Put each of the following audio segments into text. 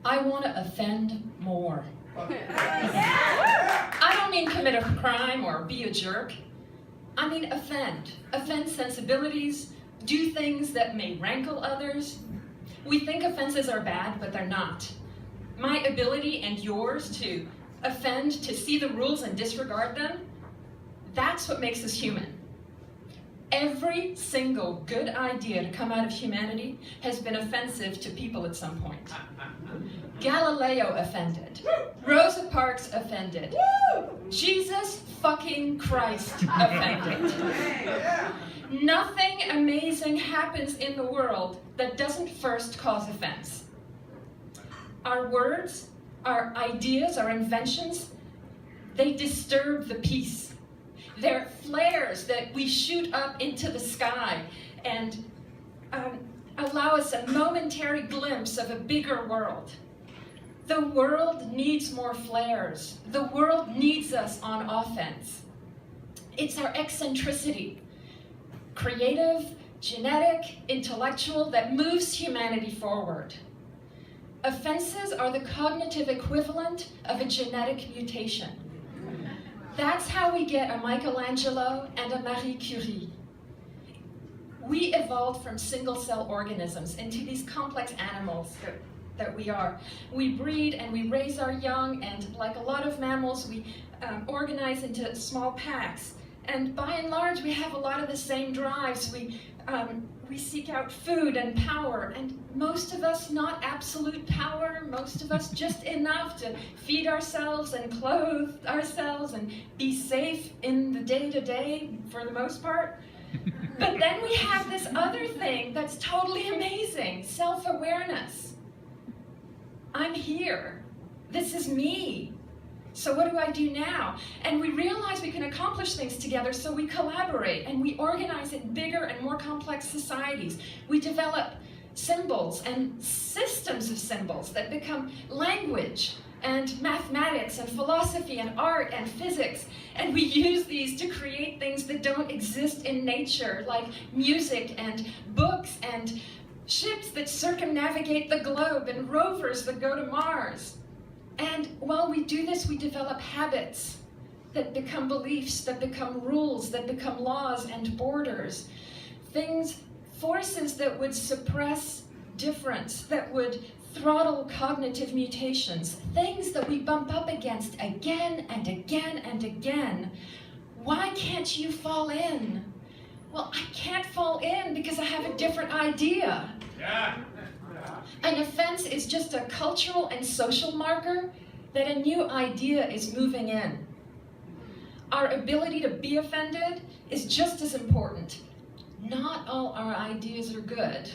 I want to offend more. I don't mean commit a crime or be a jerk. I mean offend. Offend sensibilities, do things that may rankle others. We think offenses are bad, but they're not. My ability and yours to offend, to see the rules and disregard them, that's what makes us human. Every single good idea to come out of humanity has been offensive to people at some point. Galileo offended. Rosa Parks offended. Jesus fucking Christ offended. Nothing amazing happens in the world that doesn't first cause offense. Our words, our ideas, our inventions, they disturb the peace. They're flares that we shoot up into the sky and allow us a momentary glimpse of a bigger world. The world needs more flares. The world needs us on offense. It's our eccentricity, creative, genetic, intellectual, that moves humanity forward. Offenses are the cognitive equivalent of a genetic mutation. That's how we get a Michelangelo and a Marie Curie. We evolved from single-cell organisms into these complex animals that we are. We breed and we raise our young, and like a lot of mammals, we organize into small packs. And by and large, we have a lot of the same drives. We seek out food and power, and most of us not absolute power, most of us just enough to feed ourselves and clothe ourselves and be safe in the day-to-day for the most part. But then we have this other thing that's totally amazing, self-awareness. I'm here. This is me. So what do I do now? And we realize we can accomplish things together, so we collaborate and we organize in bigger and more complex societies. We develop symbols and systems of symbols that become language and mathematics and philosophy and art and physics. And we use these to create things that don't exist in nature, like music and books and ships that circumnavigate the globe and rovers that go to Mars. And while we do this, we develop habits that become beliefs, that become rules, that become laws and borders. Forces that would suppress difference, that would throttle cognitive mutations, things that we bump up against again and again and again. Why can't you fall in? Well, I can't fall in because I have a different idea. Yeah. An offense is just a cultural and social marker that a new idea is moving in. Our ability to be offended is just as important. Not all our ideas are good.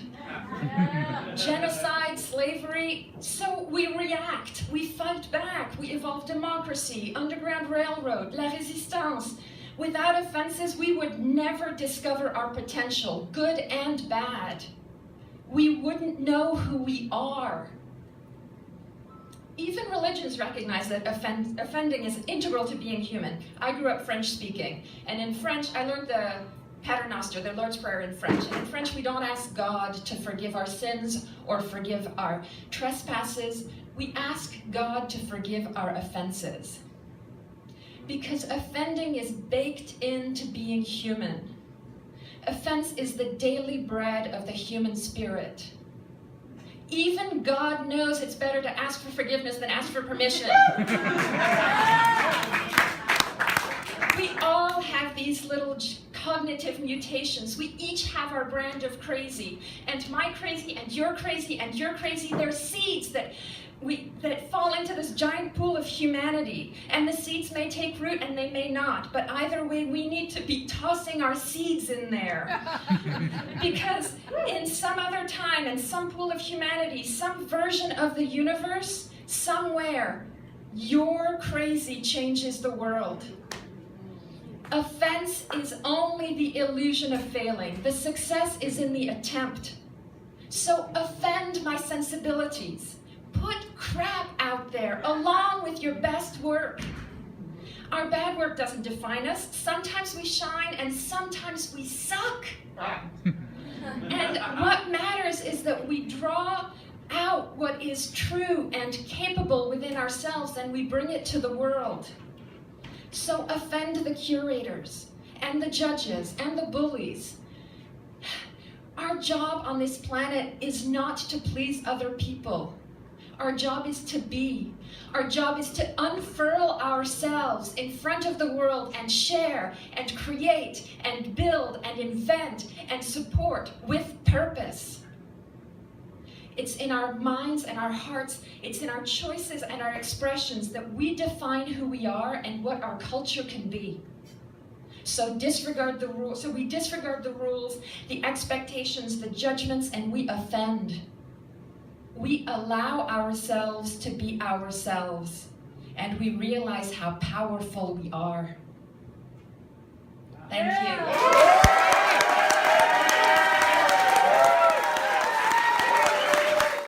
Genocide, slavery, so we react, we fight back, we evolve democracy, Underground Railroad, La Résistance. Without offenses, we would never discover our potential, good and bad. We wouldn't know who we are. Even religions recognize that offending is integral to being human. I grew up French speaking, and in French I learned the Pater Noster, the Lord's Prayer in French. And in French we don't ask God to forgive our sins or forgive our trespasses. We ask God to forgive our offenses. Because offending is baked into being human. Offense is the daily bread of the human spirit. Even God knows it's better to ask for forgiveness than ask for permission. We all have these little cognitive mutations. We each have our brand of crazy. And my crazy and your crazy and your crazy, they're seeds that fall into this giant pool of humanity. And the seeds may take root and they may not. But either way, we need to be tossing our seeds in there. Because in some other time, in some pool of humanity, some version of the universe, somewhere, your crazy changes the world. Offense is only the illusion of failing. The success is in the attempt. So offend my sensibilities. Put crap out there along with your best work. Our bad work doesn't define us. Sometimes we shine and sometimes we suck. And what matters is that we draw out what is true and capable within ourselves, and we bring it to the world. So offend the curators and the judges and the bullies. Our job on this planet is not to please other people. Our job is to be. Our job is to unfurl ourselves in front of the world and share and create and build and invent and support with purpose. It's in our minds and our hearts, it's in our choices and our expressions that we define who we are and what our culture can be. So disregard the rules. So we disregard the rules, the expectations, the judgments, and we offend. We allow ourselves to be ourselves, and we realize how powerful we are. Thank you.